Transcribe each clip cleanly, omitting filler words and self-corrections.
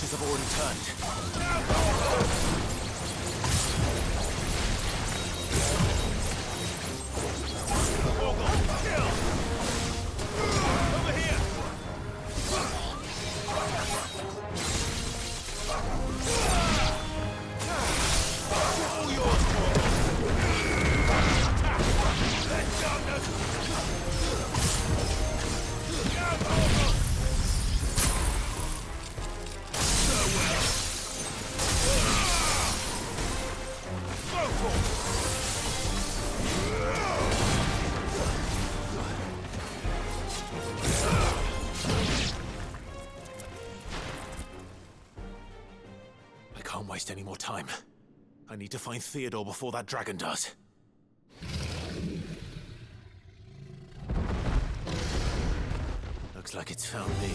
attackers have already turned. Kill! Over here! All yours, attack! Let darkness! I can't waste any more time. I need to find Theodore before that dragon does. Looks like it's found me.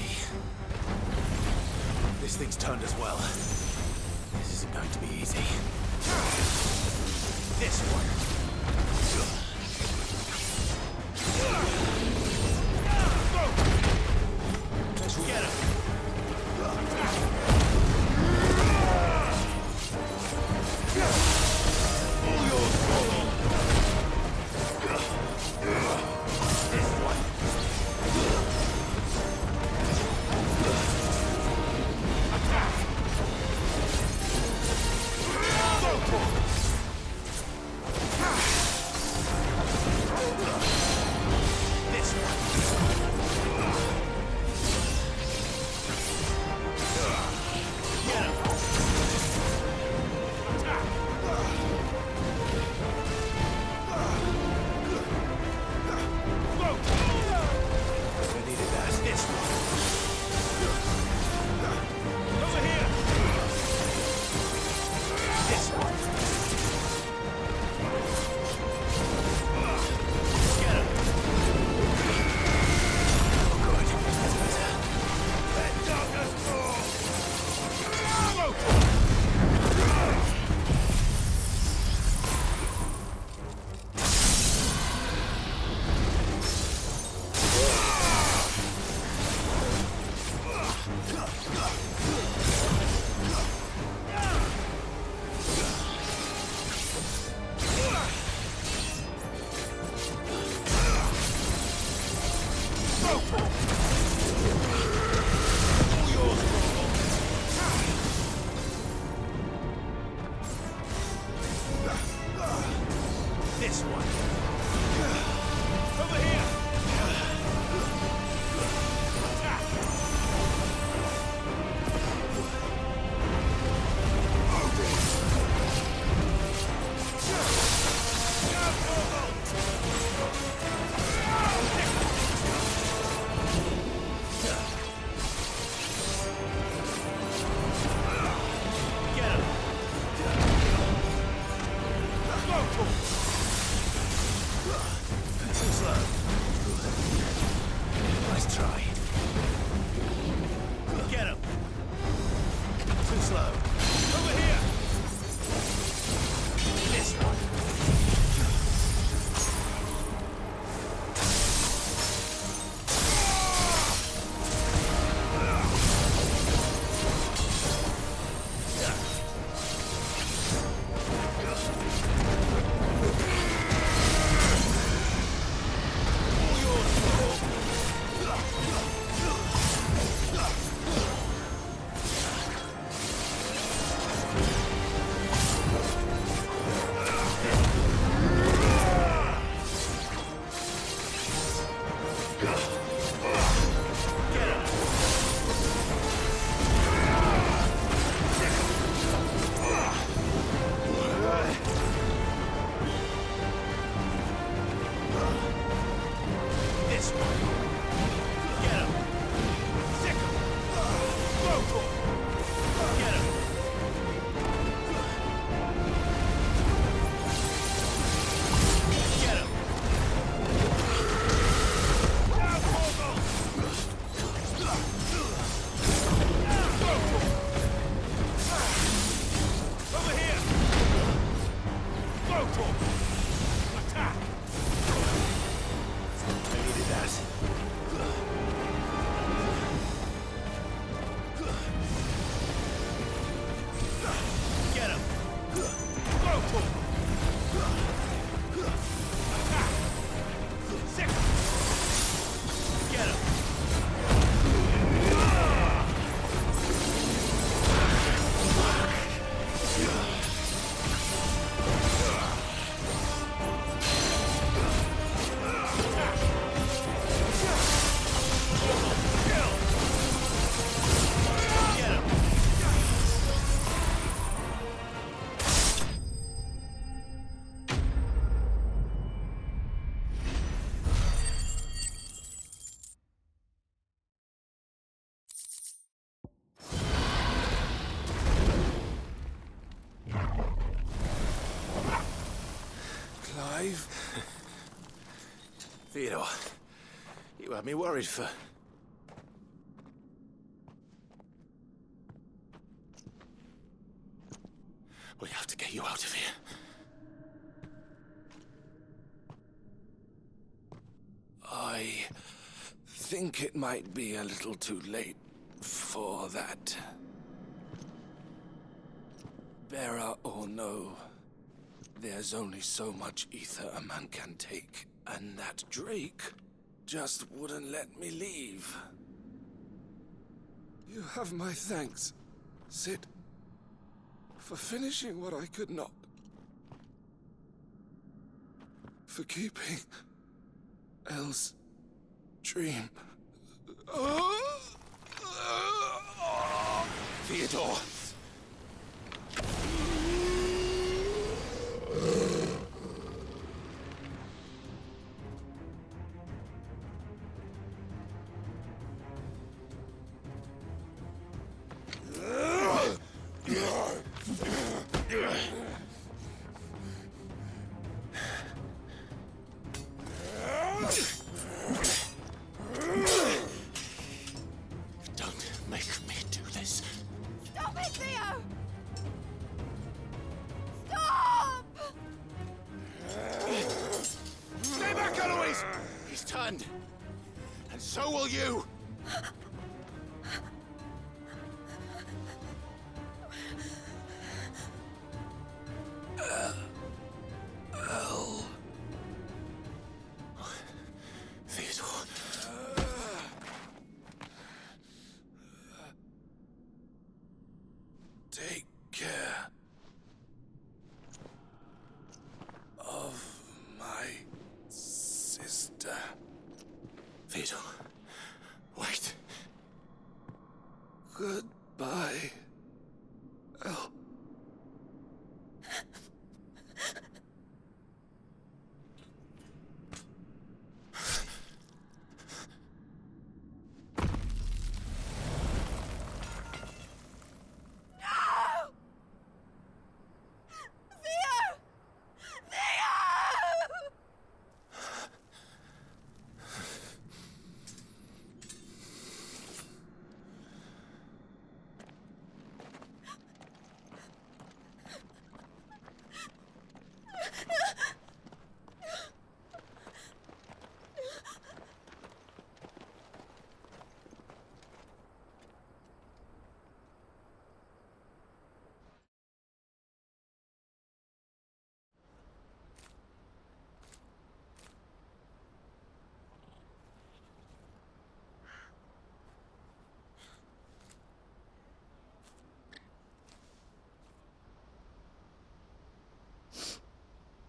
This thing's turned as well. This isn't going to be easy. This one. Let's get him. All yours, Paul. This one. Attack. This one. Get him. Attack. I needed that. This one. Over here. This one. Get him. Oh, good. That's better. Let darkness fall. This one. Over here. Attack. Get him. Too slow. Clive? Theodore, you had me worried for... We have to get you out of here. I think it might be a little too late for that. Bearer or no, there's only so much ether a man can take, and that Drake just wouldn't let me leave. You have my thanks, Sid, for finishing what I could not. For keeping Elle's dream. Theodore! Don't make me do this. Stop it, Theo! Stop! Stay back, Eloise! He's turned. And so will you! Theodore. Take care of my sister. Theodore. Wait. Goodbye, Elle. Theo! Theo!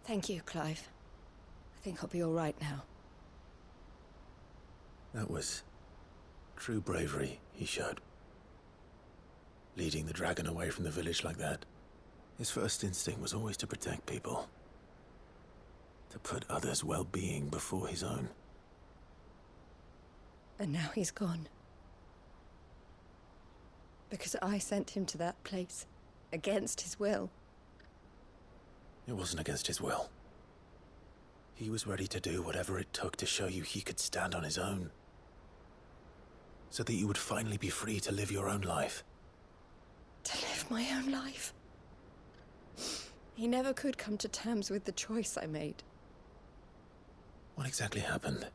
Thank you, Clive. I think I'll be all right now. That was true bravery he showed. Leading the dragon away from the village like that. His first instinct was always to protect people. To put others' well-being before his own. And now he's gone. Because I sent him to that place, against his will. It wasn't against his will. He was ready to do whatever it took to show you he could stand on his own. So that you would finally be free to live your own life. To live my own life. He never could come to terms with the choice I made. What exactly happened?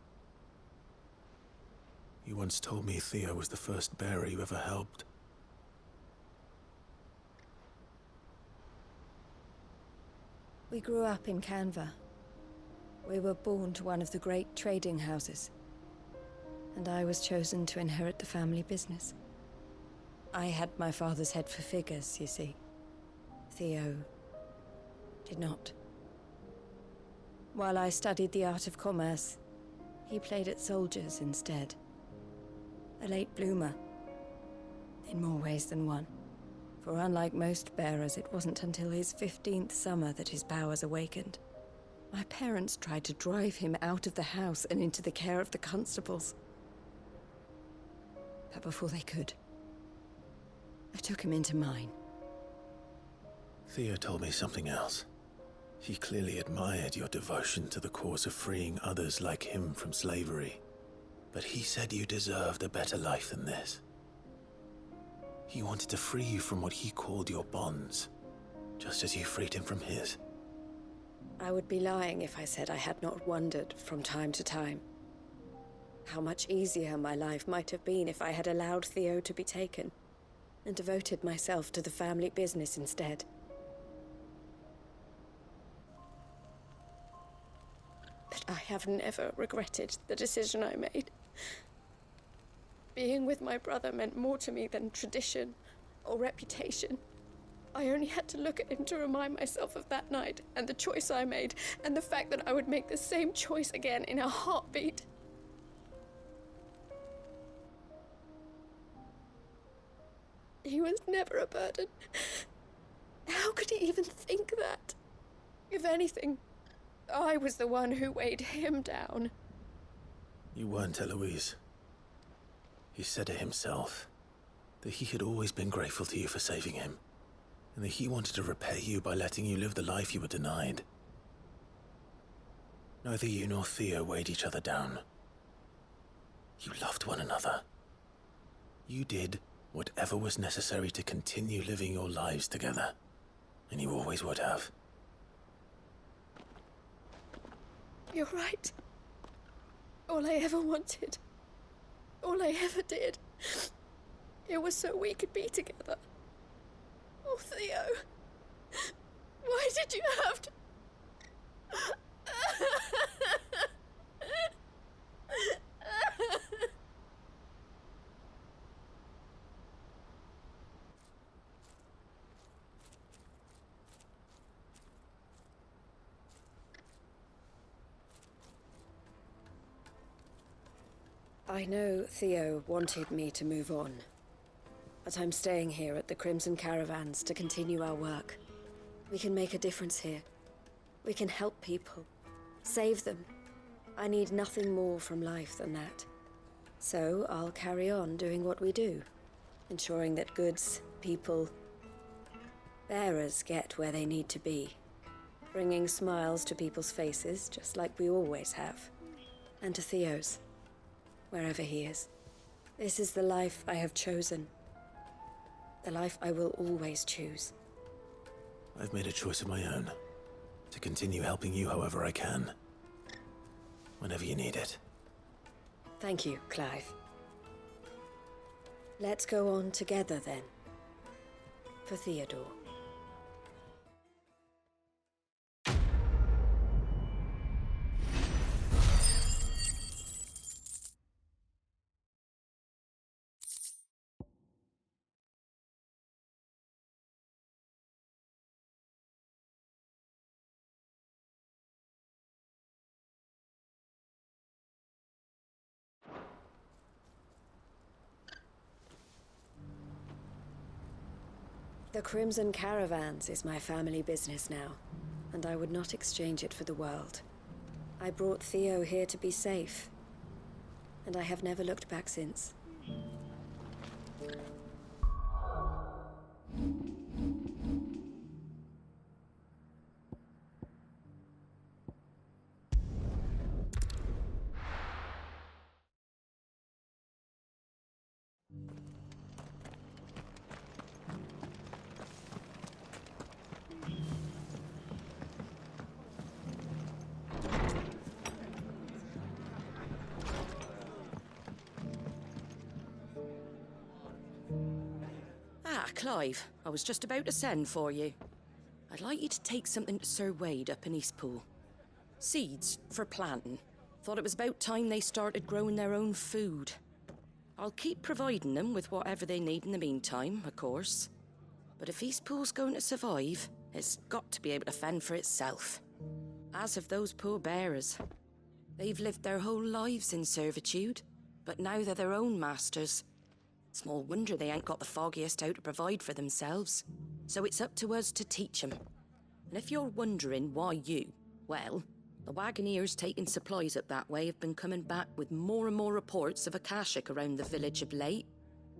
You once told me Theo was the first bearer you ever helped. We grew up in Canva. We were born to one of the great trading houses. And I was chosen to inherit the family business. I had my father's head for figures, you see. Theo did not. While I studied the art of commerce, he played at soldiers instead. A late bloomer, in more ways than one. For unlike most bearers, it wasn't until his 15th summer that his powers awakened. My parents tried to drive him out of the house and into the care of the constables. But before they could, I took him into mine. Theo told me something else. He clearly admired your devotion to the cause of freeing others like him from slavery. But he said you deserved a better life than this. He wanted to free you from what he called your bonds, just as you freed him from his. I would be lying if I said I had not wondered from time to time how much easier my life might have been if I had allowed Theo to be taken and devoted myself to the family business instead. But I have never regretted the decision I made. Being with my brother meant more to me than tradition or reputation. I only had to look at him to remind myself of that night and the choice I made, and the fact that I would make the same choice again in a heartbeat. He was never a burden. How could he even think that? If anything, I was the one who weighed him down. You weren't, Eloise. He said it himself, that he had always been grateful to you for saving him, and that he wanted to repay you by letting you live the life you were denied. Neither you nor Theo weighed each other down. You loved one another. You did whatever was necessary to continue living your lives together, and you always would have. You're right. All I ever wanted, all I ever did, it was so we could be together. Oh, Theo, why did you have to... I know Theo wanted me to move on, but I'm staying here at the Crimson Caravans to continue our work. We can make a difference here. We can help people, save them. I need nothing more from life than that. So I'll carry on doing what we do, ensuring that goods, people, bearers get where they need to be, bringing smiles to people's faces just like we always have, and to Theo's. Wherever he is. This is the life I have chosen. The life I will always choose. I've made a choice of my own, to continue helping you however I can. Whenever you need it. Thank you, Clive. Let's go on together then. For Theodore. The Crimson Caravans is my family business now, and I would not exchange it for the world. I brought Theo here to be safe, and I have never looked back since. Clive, I was just about to send for you. I'd like you to take something to Sir Wade up in Eastpool. Seeds for planting. Thought it was about time they started growing their own food. I'll keep providing them with whatever they need in the meantime, of course. But if Eastpool's going to survive, it's got to be able to fend for itself. As have those poor bearers. They've lived their whole lives in servitude, but now they're their own masters. Small wonder they ain't got the foggiest how to provide for themselves. So it's up to us to teach them. And if you're wondering why you, well, the Wagoneers taking supplies up that way have been coming back with more and more reports of Akashic around the village of late.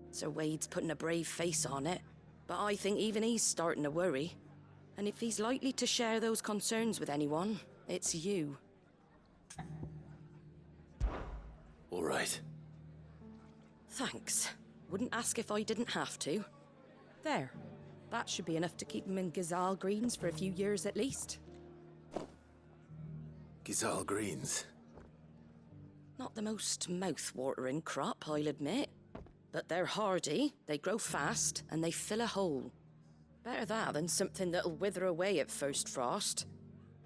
Sir Wade's putting a brave face on it, but I think even he's starting to worry. And if he's likely to share those concerns with anyone, it's you. All right. Thanks. Wouldn't ask if I didn't have to. There. That should be enough to keep him in Gazal Greens for a few years at least. Gazal Greens. Not the most mouth-watering crop, I'll admit. But they're hardy, they grow fast, and they fill a hole. Better that than something that'll wither away at first frost.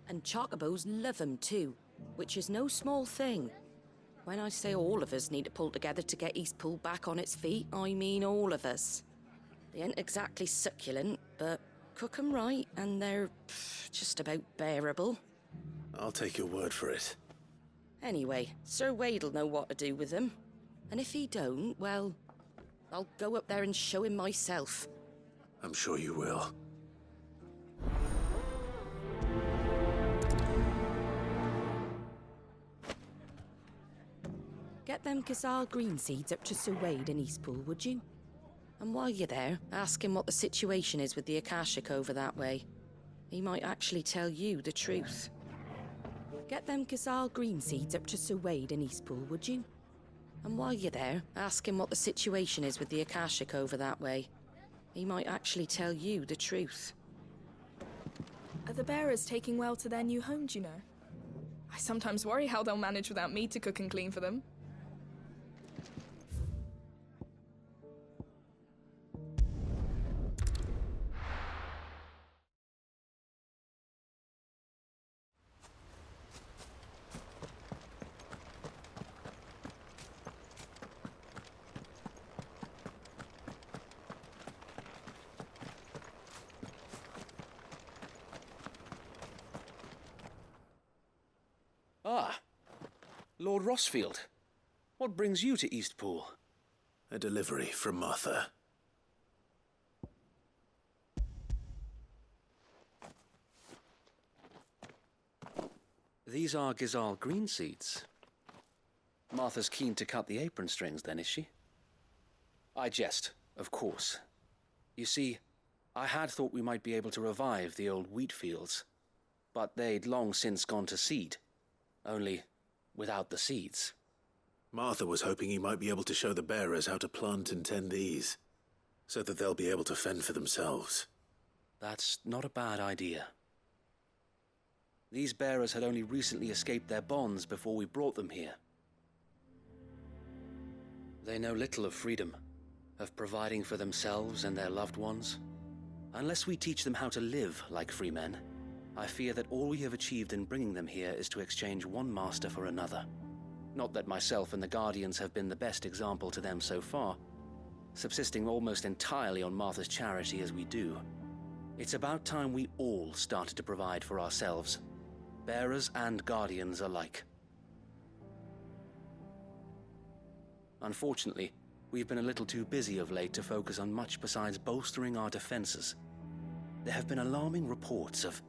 And chocobos love 'em too, which is no small thing. When I say all of us need to pull together to get Eastpool back on its feet, I mean all of us. They ain't exactly succulent, but cook 'em right, and they're just about bearable. I'll take your word for it. Anyway, Sir Wade'll know what to do with them. And if he don't, well, I'll go up there and show him myself. I'm sure you will. Get them Gazal green seeds up to Sir Wade in Eastpool, would you? And while you're there, ask him what the situation is with the Akashic over that way. He might actually tell you the truth. Get them Gazal green seeds up to Sir Wade in Eastpool, would you? And while you're there, ask him what the situation is with the Akashic over that way. He might actually tell you the truth. Are the bearers taking well to their new home, do you know? I sometimes worry how they'll manage without me to cook and clean for them. Ah, Lord Rossfield. What brings you to Eastpool? A delivery from Martha. These are Gazal green seeds. Martha's keen to cut the apron strings then, is she? I jest, of course. You see, I had thought we might be able to revive the old wheat fields, but they'd long since gone to seed. Only without the seeds. Martha was hoping he might be able to show the bearers how to plant and tend these, so that they'll be able to fend for themselves. That's not a bad idea. These bearers had only recently escaped their bonds before we brought them here. They know little of freedom, of providing for themselves and their loved ones. Unless we teach them how to live like free men, I fear that all we have achieved in bringing them here is to exchange one master for another. Not that myself and the Guardians have been the best example to them so far, subsisting almost entirely on Martha's charity as we do. It's about time we all started to provide for ourselves, bearers and Guardians alike. Unfortunately, we've been a little too busy of late to focus on much besides bolstering our defenses. There have been alarming reports of...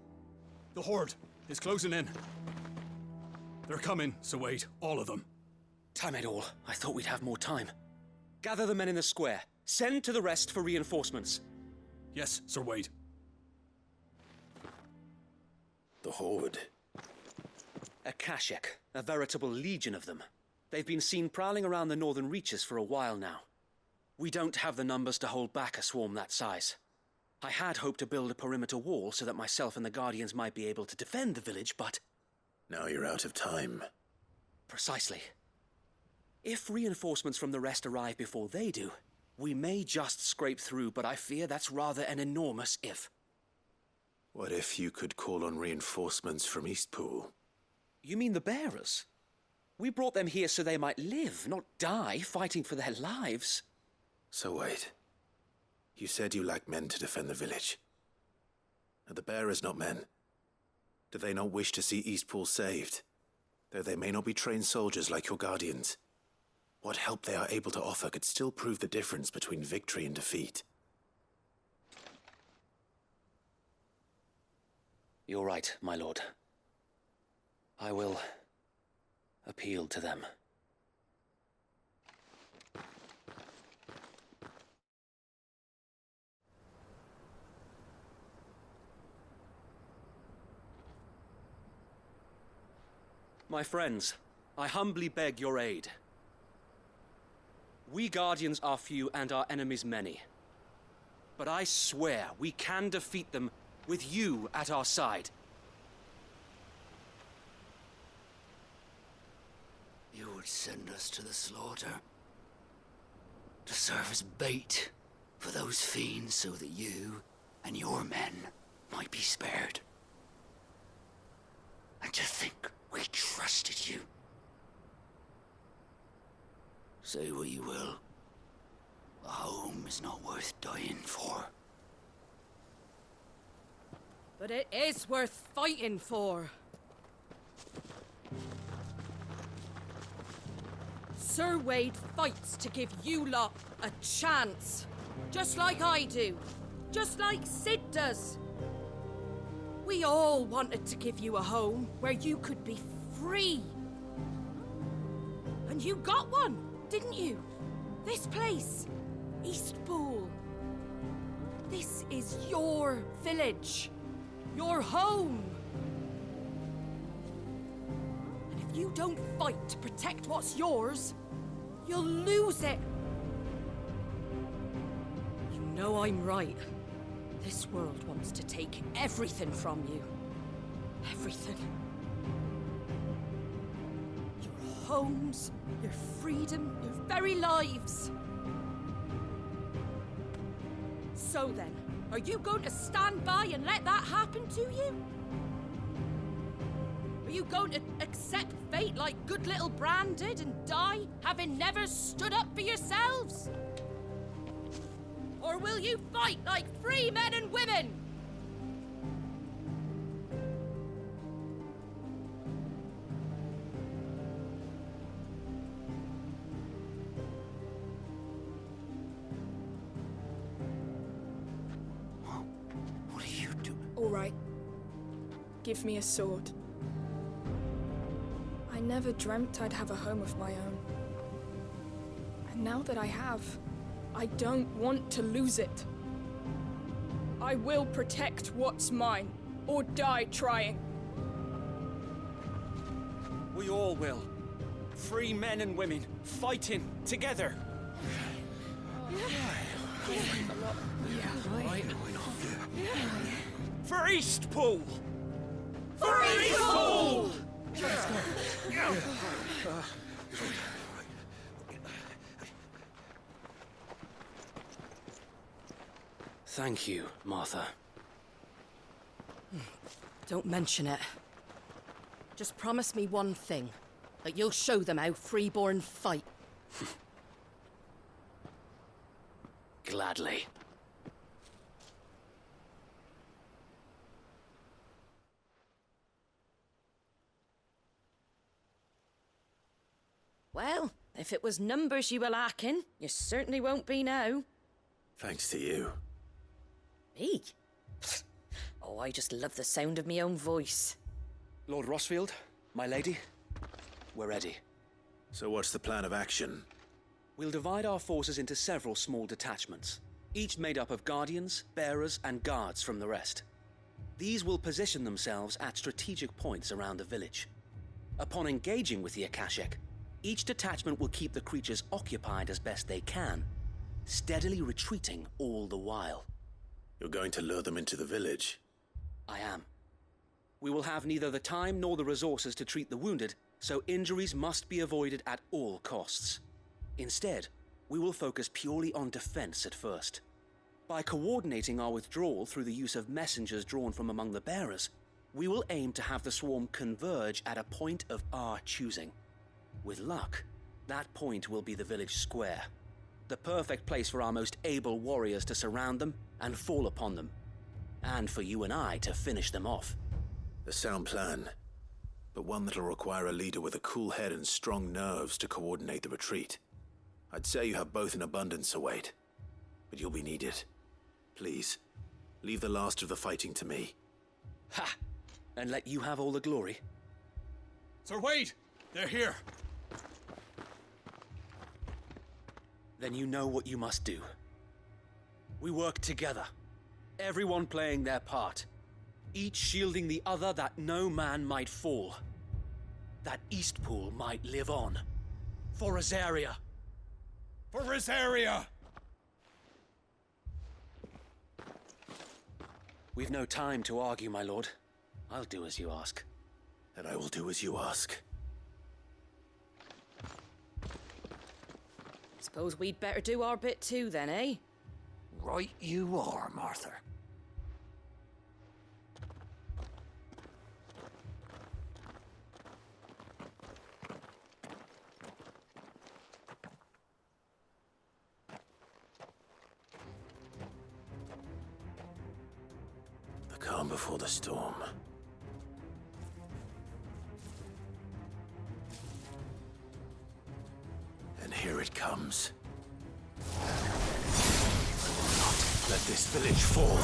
The Horde is closing in. They're coming, Sir Wade, all of them. Damn it all, I thought we'd have more time. Gather the men in the square. Send to the rest for reinforcements. Yes, Sir Wade. The Horde. Akashic, a veritable legion of them. They've been seen prowling around the northern reaches for a while now. We don't have the numbers to hold back a swarm that size. I had hoped to build a perimeter wall so that myself and the Guardians might be able to defend the village, but... Now you're out of time. Precisely. If reinforcements from the rest arrive before they do, we may just scrape through, but I fear that's rather an enormous if. What if you could call on reinforcements from Eastpool? You mean the bearers? We brought them here so they might live, not die fighting for their lives. So wait. You said you lack men to defend the village. Are the bearers not men? Do they not wish to see Eastpool saved? Though they may not be trained soldiers like your Guardians, what help they are able to offer could still prove the difference between victory and defeat. You're right, my lord. I will appeal to them. My friends, I humbly beg your aid. We Guardians are few and our enemies many. But I swear we can defeat them with you at our side. You would send us to the slaughter, to serve as bait for those fiends so that you and your men might be spared. And to think we trusted you. Say what you will, a home is not worth dying for. But it is worth fighting for. Sir Wade fights to give you lot a chance. Just like I do. Just like Sid does. We all wanted to give you a home where you could be free. And you got one, didn't you? This place, Eastpool. This is your village. Your home. And if you don't fight to protect what's yours, you'll lose it. You know I'm right. This world wants to take everything from you. Everything. Your homes, your freedom, your very lives. So then, are you going to stand by and let that happen to you? Are you going to accept fate like good little Bran did and die, having never stood up for yourselves? Or will you fight like free men and women? What are you doing? All right. Give me a sword. I never dreamt I'd have a home of my own. And now that I have, I don't want to lose it. I will protect what's mine, or die trying. We all will. Free men and women, fighting together. For Eastpool! For Eastpool! Thank you, Martha. Don't mention it. Just promise me one thing. That you'll show them how freeborn fight. Gladly. Well, if it was numbers you were lacking, you certainly won't be now. Thanks to you. Me? Oh, I just love the sound of my own voice. Lord Rossfield, my lady, we're ready. So what's the plan of action? We'll divide our forces into several small detachments, each made up of guardians, bearers, and guards from the rest. These will position themselves at strategic points around the village. Upon engaging with the Akashic, each detachment will keep the creatures occupied as best they can, steadily retreating all the while. You're going to lure them into the village? I am. We will have neither the time nor the resources to treat the wounded, so injuries must be avoided at all costs. Instead, we will focus purely on defense at first. By coordinating our withdrawal through the use of messengers drawn from among the bearers, we will aim to have the swarm converge at a point of our choosing. With luck, that point will be the village square, the perfect place for our most able warriors to surround them and fall upon them, and for you and I to finish them off. A sound plan, but one that'll require a leader with a cool head and strong nerves to coordinate the retreat. I'd say you have both in abundance, Await, but you'll be needed. Please, leave the last of the fighting to me. Ha! And let you have all the glory? Sir Wade! They're here! Then you know what you must do. We work together, everyone playing their part, each shielding the other that no man might fall. that Eastpool might live on. For Rosaria. For Rosaria! We've no time to argue, my lord. I'll do as you ask. And I will do as you ask. Suppose we'd better do our bit too then, eh? Right you are, Martha. The calm before the storm. And here it comes. I will not let this village fall.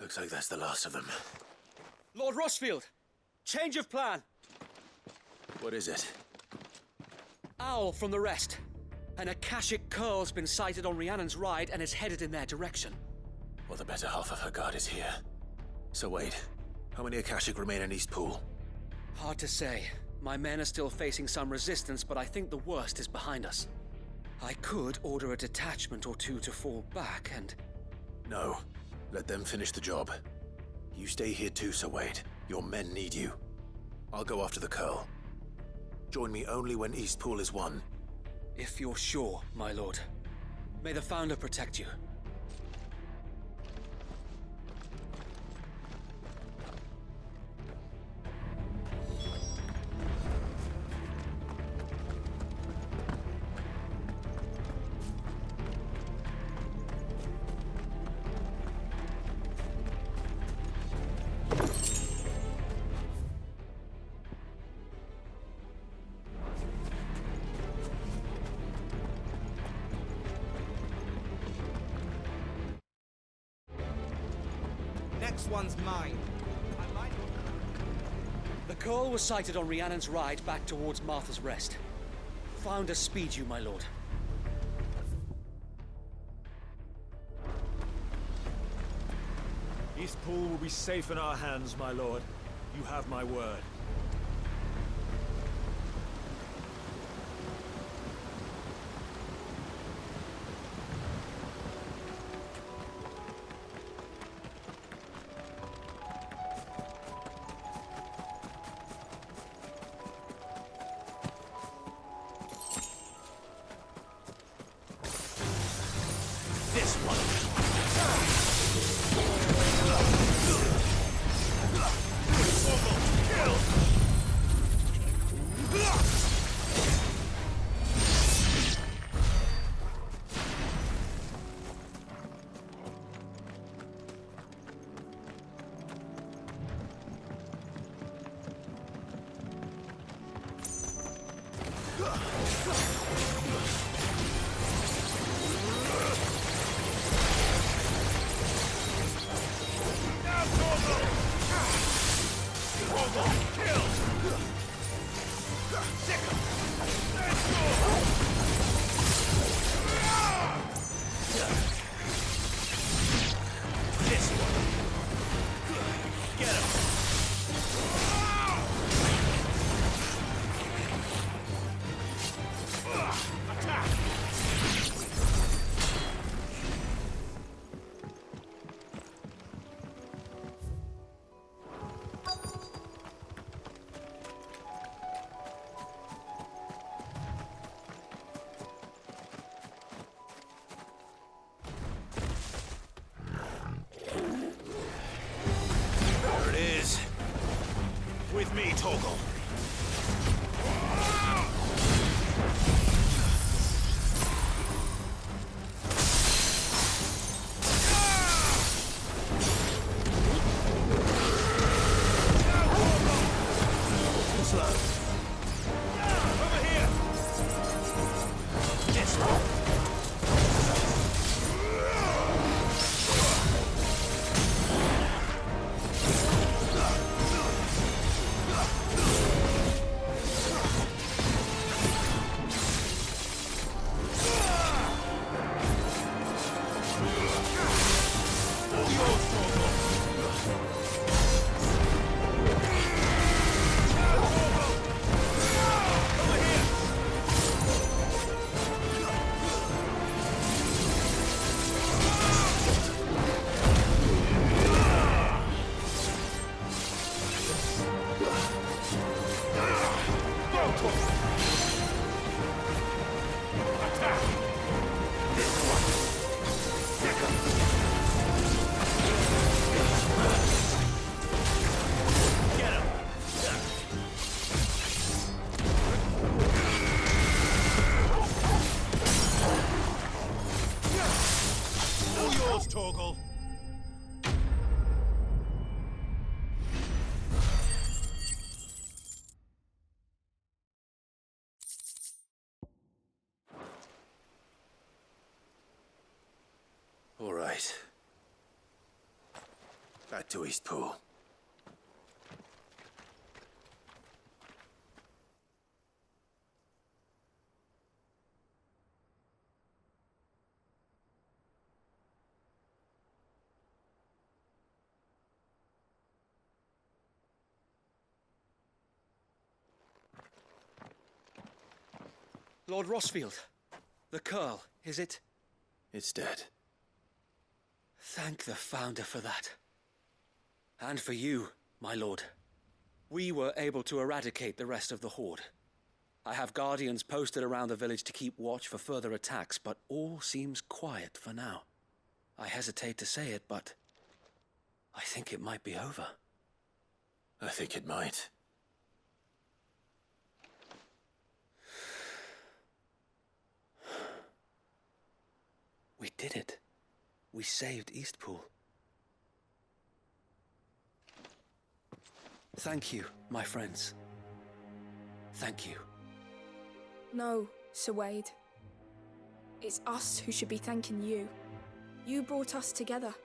Looks like that's the last of them. Lord Rossfield! Change of plan! What is it? Owl from the rest. An Akashic curl's been sighted on Rhiannon's Ride and is headed in their direction. Well, the better half of her guard is here. So wait, how many Akashic remain in Eastpool? Hard to say. My men are still facing some resistance, but I think the worst is behind us. I could order a detachment or two to fall back and... No. Let them finish the job. You stay here too, Sir Wade. Your men need you. I'll go after the Curl. Join me only when Eastpool is won. If you're sure, my lord. May the Founder protect you. Next one's mine. The Curl was sighted on Rhiannon's Ride back towards Martha's Rest. Founder speed you, my lord. Eastpool will be safe in our hands, my lord. You have my word. This one! With me, Torgal. Torgal. All right. Back to Eastpool. Lord Rossfield, the Curl, is it? It's dead. Thank the Founder for that. And for you, my lord. We were able to eradicate the rest of the Horde. I have guardians posted around the village to keep watch for further attacks, but all seems quiet for now. I hesitate to say it, but I think it might be over. I think it might. We did it. We saved Eastpool. Thank you, my friends. Thank you. No, Sir Wade. It's us who should be thanking you. You brought us together.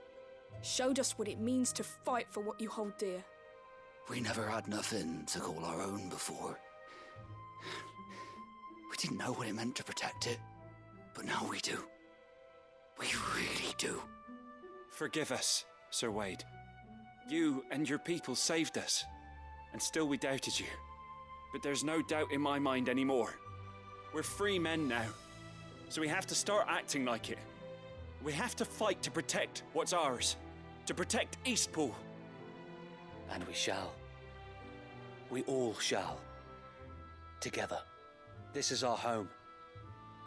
Showed us what it means to fight for what you hold dear. We never had nothing to call our own before. We didn't know what it meant to protect it, but now we do. We really do. Forgive us, Sir Wade. You and your people saved us, and still we doubted you. But there's no doubt in my mind anymore. We're free men now, so we have to start acting like it. We have to fight to protect what's ours, to protect Eastpool. And we shall. We all shall. Together. This is our home.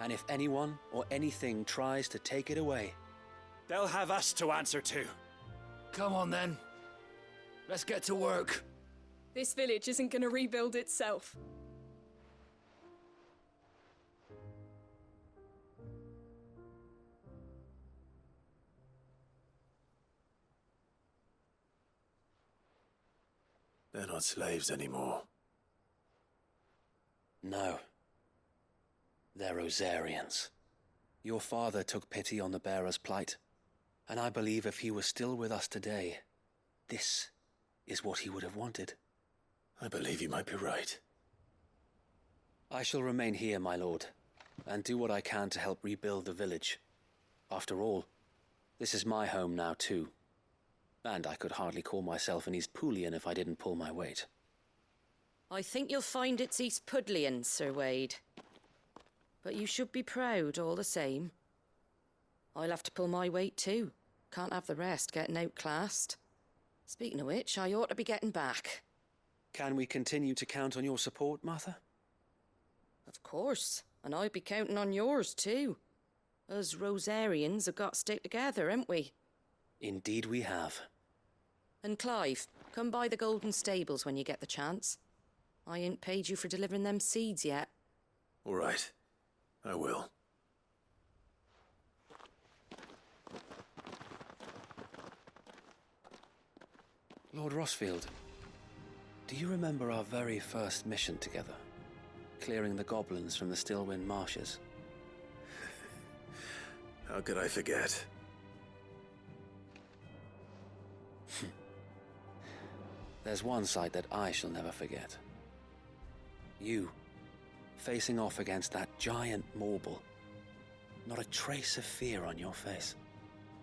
And if anyone or anything tries to take it away, they'll have us to answer to. Come on then. Let's get to work. This village isn't gonna rebuild itself. They're not slaves anymore. no. They're Rosarians. Your father took pity on the bearer's plight, and I believe if he were still with us today, this is what he would have wanted. I believe you might be right. I shall remain here, my lord, and do what I can to help rebuild the village. After all, this is my home now too, and I could hardly call myself an East Poolian if I didn't pull my weight. I think you'll find it's East Pudlian, Sir Wade. But you should be proud all the same. I'll have to pull my weight too. Can't have the rest getting outclassed. Speaking of which, I ought to be getting back. Can we continue to count on your support, Martha? Of course, and I'll be counting on yours too. Us Rosarians have got to stick together, haven't we? Indeed we have. And Clive, come by the Golden Stables when you get the chance. I ain't paid you for delivering them seeds yet. All right. I will. Lord Rossfield, do you remember our very first mission together? Clearing the goblins from the Stillwind marshes? How could I forget? There's one sight that I shall never forget. You, facing off against that giant Morble. Not a trace of fear on your face.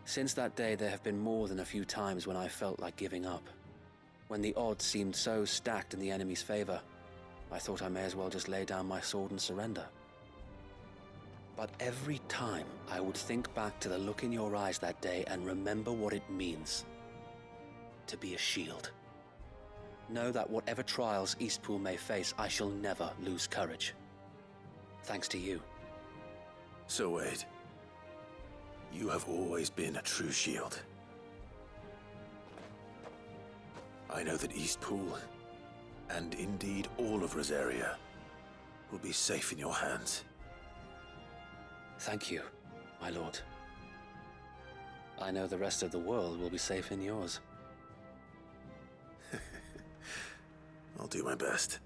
Since that day, there have been more than a few times when I felt like giving up. When the odds seemed so stacked in the enemy's favor, I thought I may as well just lay down my sword and surrender. But every time I would think back to the look in your eyes that day and remember what it means to be a shield. Know that whatever trials Eastpool may face, I shall never lose courage. Thanks to you. So Wade, you have always been a true shield. I know that Eastpool, and indeed all of Rosaria, will be safe in your hands. Thank you, my lord. I know the rest of the world will be safe in yours. I'll do my best.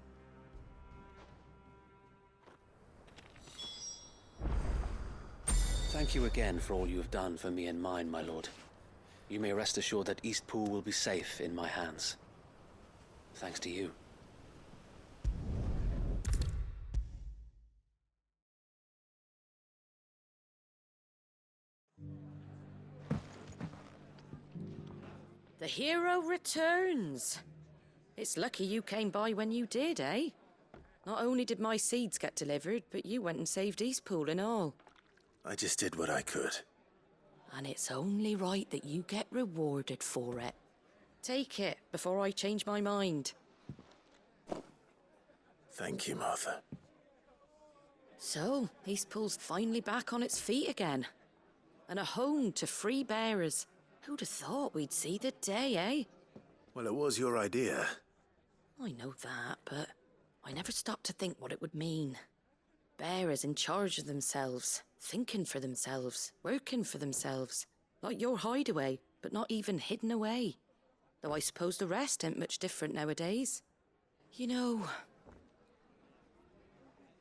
Thank you again for all you have done for me and mine, my lord. You may rest assured that Eastpool will be safe in my hands. Thanks to you. The hero returns. It's lucky you came by when you did, eh? Not only did my seeds get delivered, but you went and saved Eastpool and all. I just did what I could. And it's only right that you get rewarded for it. Take it before I change my mind. Thank you, Martha. So, Eastpool's finally back on its feet again. And a home to free bearers. Who'd have thought we'd see the day, eh? Well, it was your idea. I know that, but I never stopped to think what it would mean. Bearers in charge of themselves, thinking for themselves, working for themselves. Like your hideaway, but not even hidden away. Though I suppose the rest ain't much different nowadays. You know,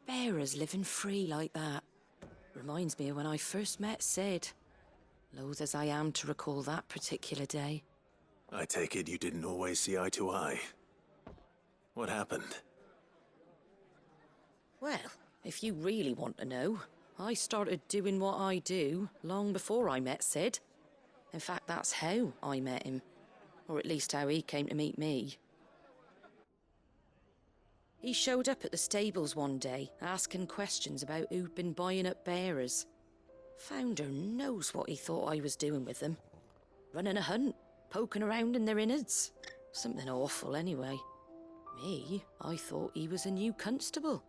bearers living free like that reminds me of when I first met Sid. Loath as I am to recall that particular day. I take it you didn't always see eye to eye. What happened? Well, if you really want to know, I started doing what I do long before I met Sid. In fact, that's how I met him. Or at least how he came to meet me. He showed up at the stables one day, asking questions about who'd been buying up bearers. Founder knows what he thought I was doing with them. Running a hunt, poking around in their innards. Something awful anyway. Me, I thought he was a new constable.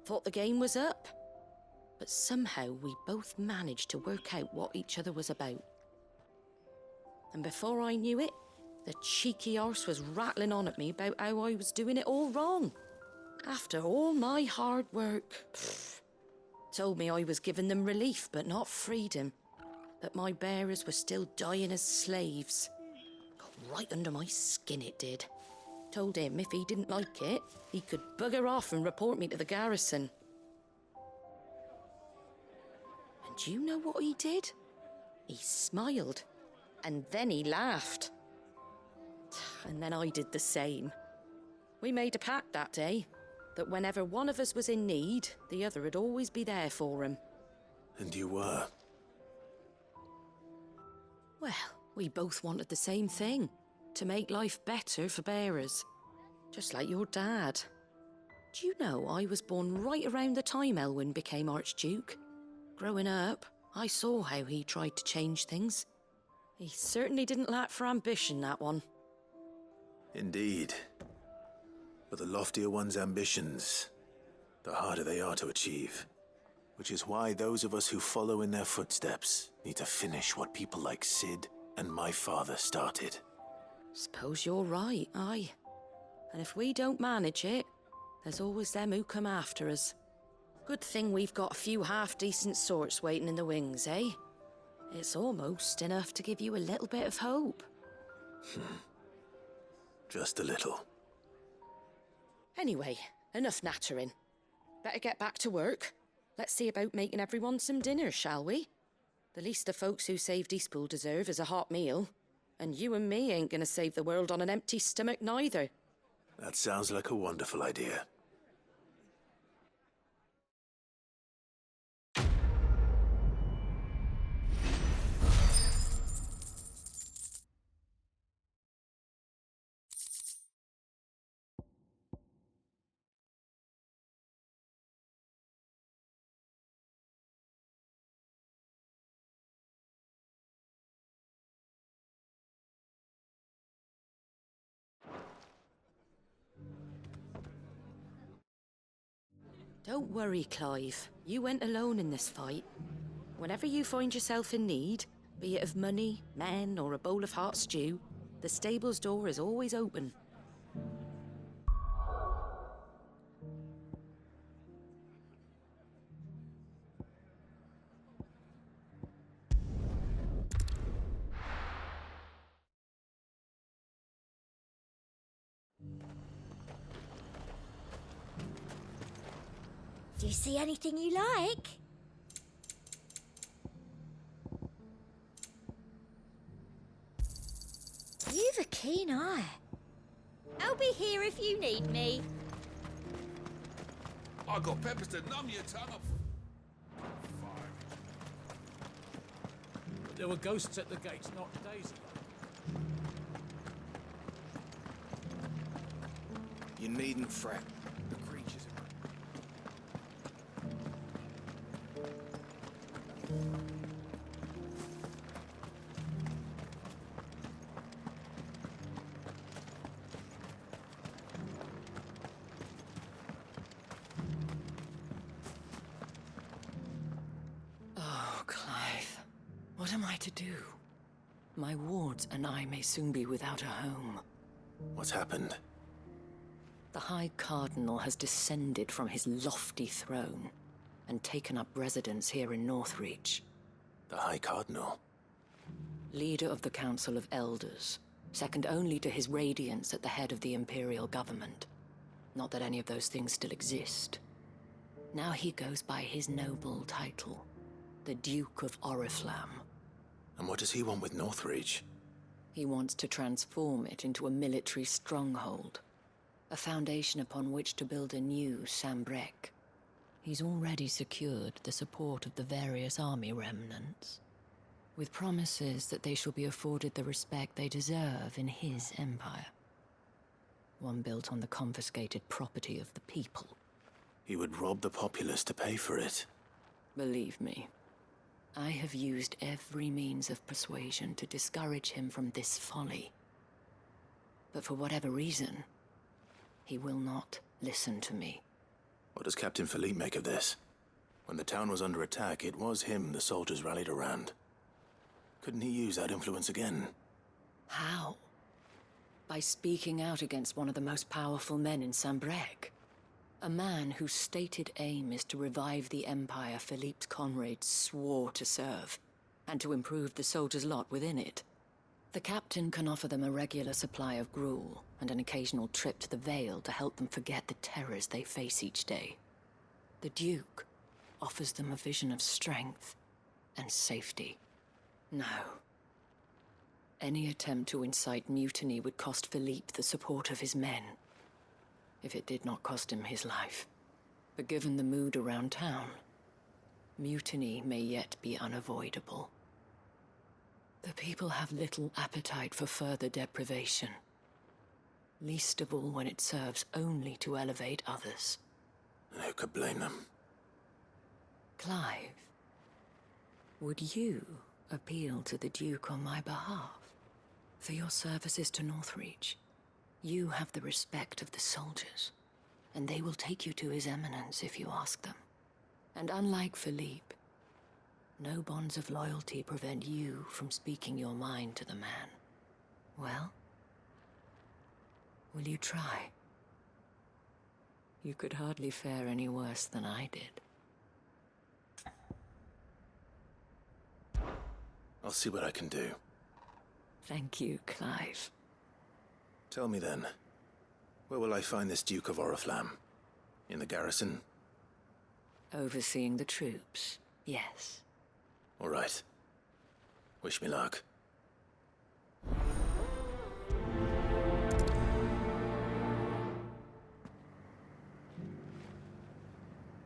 Thought the game was up. But somehow we both managed to work out what each other was about. And before I knew it, the cheeky arse was rattling on at me about how I was doing it all wrong. After all my hard work. Told me I was giving them relief but not freedom. That my bearers were still dying as slaves. Got right under my skin, it did. Told him if he didn't like it, he could bugger off and report me to the garrison. Do you know what he did? He smiled, and then he laughed. And then I did the same. We made a pact that day, that whenever one of us was in need, the other would always be there for him. And you were? Well, we both wanted the same thing, to make life better for bearers. Just like your dad. Do you know I was born right around the time Elwyn became Archduke? Growing up, I saw how he tried to change things. He certainly didn't lack for ambition, that one. Indeed. But the loftier one's ambitions, the harder they are to achieve. Which is why those of us who follow in their footsteps need to finish what people like Sid and my father started. Suppose you're right, aye. And if we don't manage it, there's always them who come after us. Good thing we've got a few half-decent sorts waiting in the wings, eh? It's almost enough to give you a little bit of hope. Just a little. Anyway, enough nattering. Better get back to work. Let's see about making everyone some dinner, shall we? The least the folks who saved Eastpool deserve is a hot meal. And you and me ain't gonna save the world on an empty stomach neither. That sounds like a wonderful idea. Don't worry, Clive. You went alone in this fight. Whenever you find yourself in need, be it of money, men, or a bowl of hot stew, the stable's door is always open. Do you see anything you like? You've a keen eye. I'll be here if you need me. I got peppers to numb your tongue up. There were ghosts at the gates not days ago. You needn't fret. The creatures are... Oh, Clive. What am I to do? My wards and I may soon be without a home. What's happened? The High Cardinal has descended from his lofty throne and taken up residence here in Northreach. The High Cardinal? Leader of the Council of Elders, second only to his Radiance at the head of the Imperial government. Not that any of those things still exist. Now he goes by his noble title, the Duke of Oriflamme. And what does he want with Northreach? He wants to transform it into a military stronghold, a foundation upon which to build a new Sambrec. He's already secured the support of the various army remnants, with promises that they shall be afforded the respect they deserve in his empire. One built on the confiscated property of the people. He would rob the populace to pay for it. Believe me, I have used every means of persuasion to discourage him from this folly. But for whatever reason, he will not listen to me. What does Captain Philippe make of this? When the town was under attack, it was him the soldiers rallied around. Couldn't he use that influence again? How? By speaking out against one of the most powerful men in Sambrec. A man whose stated aim is to revive the empire Philippe's comrades swore to serve, and to improve the soldiers' lot within it. The captain can offer them a regular supply of gruel, and an occasional trip to the Vale to help them forget the terrors they face each day. The Duke offers them a vision of strength, and safety. No. Any attempt to incite mutiny would cost Philippe the support of his men, if it did not cost him his life. But given the mood around town, mutiny may yet be unavoidable. The people have little appetite for further deprivation, least of all when it serves only to elevate others. And who could blame them? Clive, would you appeal to the Duke on my behalf? For your services to Northreach, you have the respect of the soldiers, and they will take you to His Eminence if you ask them. And unlike Philippe, no bonds of loyalty prevent you from speaking your mind to the man. Well, will you try? You could hardly fare any worse than I did. I'll see what I can do. Thank you, Clive. Tell me then, where will I find this Duke of Oriflamme? In the garrison? Overseeing the troops, yes. All right. Wish me luck.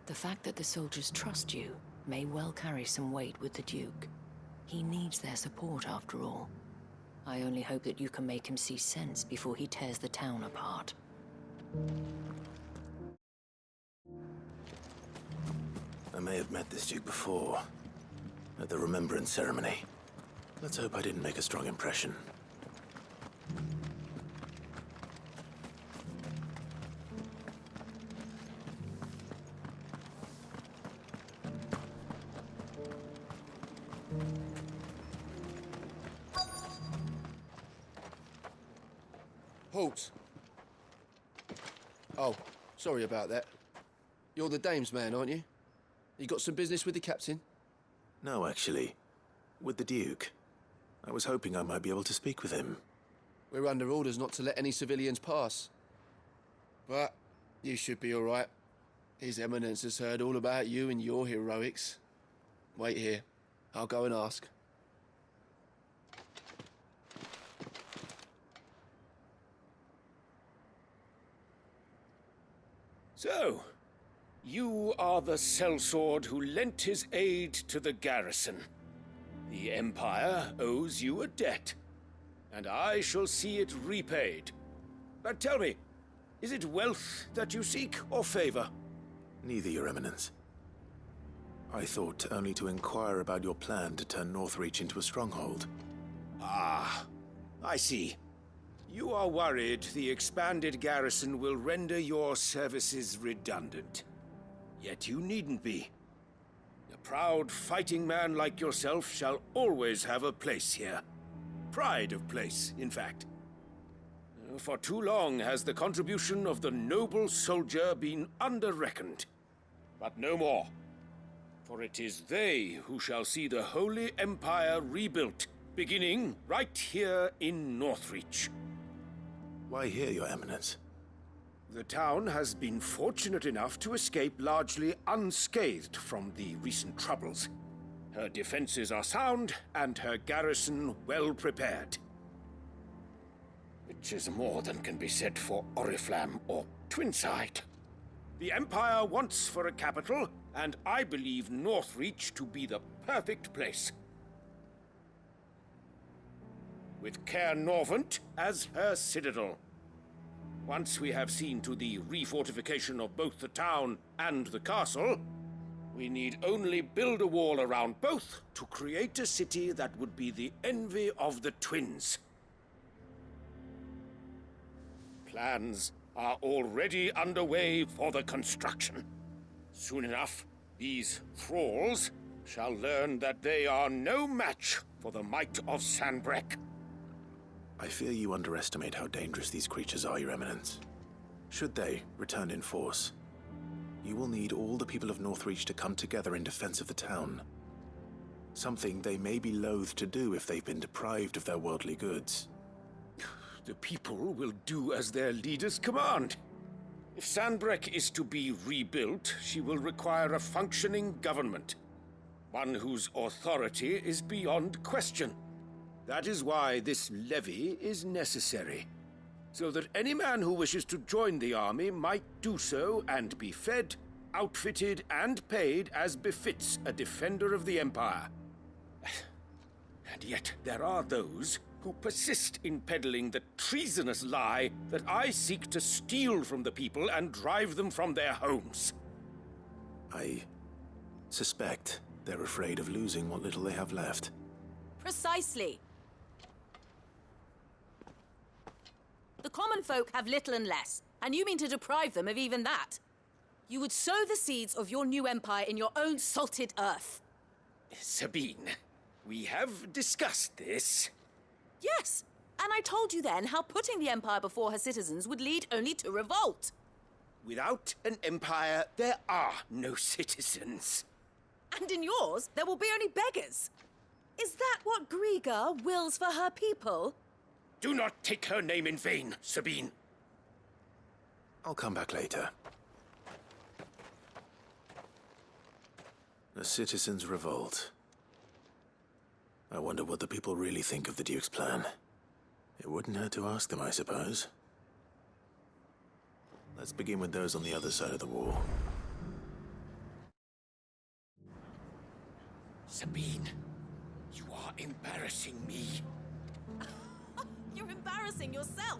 The fact that the soldiers trust you may well carry some weight with the Duke. He needs their support, after all. I only hope that you can make him see sense before he tears the town apart. I may have met this Duke before, at the Remembrance Ceremony. Let's hope I didn't make a strong impression. Halt! Oh, sorry about that. You're the dame's man, aren't you? You got some business with the captain? No, actually. With the Duke. I was hoping I might be able to speak with him. We're under orders not to let any civilians pass. But you should be all right. His Eminence has heard all about you and your heroics. Wait here. I'll go and ask. So, you are the sellsword who lent his aid to the garrison. The Empire owes you a debt, and I shall see it repaid. But tell me, is it wealth that you seek, or favor? Neither, Your Eminence. I thought only to inquire about your plan to turn Northreach into a stronghold. Ah, I see. You are worried the expanded garrison will render your services redundant. Yet you needn't be. A proud fighting man like yourself shall always have a place here. Pride of place, in fact. For too long has the contribution of the noble soldier been under-reckoned. But no more. For it is they who shall see the Holy Empire rebuilt, beginning right here in Northreach. Why here, Your Eminence? The town has been fortunate enough to escape largely unscathed from the recent troubles. Her defenses are sound, and her garrison well prepared. Which is more than can be said for Oriflamme or Twinside. The Empire wants for a capital, and I believe Northreach to be the perfect place. With Caer Norvent as her citadel. Once we have seen to the refortification of both the town and the castle, we need only build a wall around both to create a city that would be the envy of the twins. Plans are already underway for the construction. Soon enough, these thralls shall learn that they are no match for the might of Sanbreque. I fear you underestimate how dangerous these creatures are, Your Eminence. Should they return in force, you will need all the people of Northreach to come together in defense of the town. Something they may be loath to do if they've been deprived of their worldly goods. The people will do as their leaders command. If Sanbreque is to be rebuilt, she will require a functioning government. one whose authority is beyond question. That is why this levy is necessary, so that any man who wishes to join the army might do so and be fed, outfitted, and paid as befits a defender of the Empire. And yet there are those who persist in peddling the treasonous lie that I seek to steal from the people and drive them from their homes. I suspect they're afraid of losing what little they have left. Precisely. The common folk have little and less, and you mean to deprive them of even that. You would sow the seeds of your new empire in your own salted earth. Sabine, we have discussed this. Yes, and I told you then how putting the empire before her citizens would lead only to revolt. Without an empire, there are no citizens. And in yours, there will be only beggars. Is that what Griga wills for her people? Do not take her name in vain, Sabine. I'll come back later. The citizens revolt. I wonder what the people really think of the Duke's plan. It wouldn't hurt to ask them, I suppose. Let's begin with those on the other side of the wall. Sabine, you are embarrassing me. You're embarrassing yourself.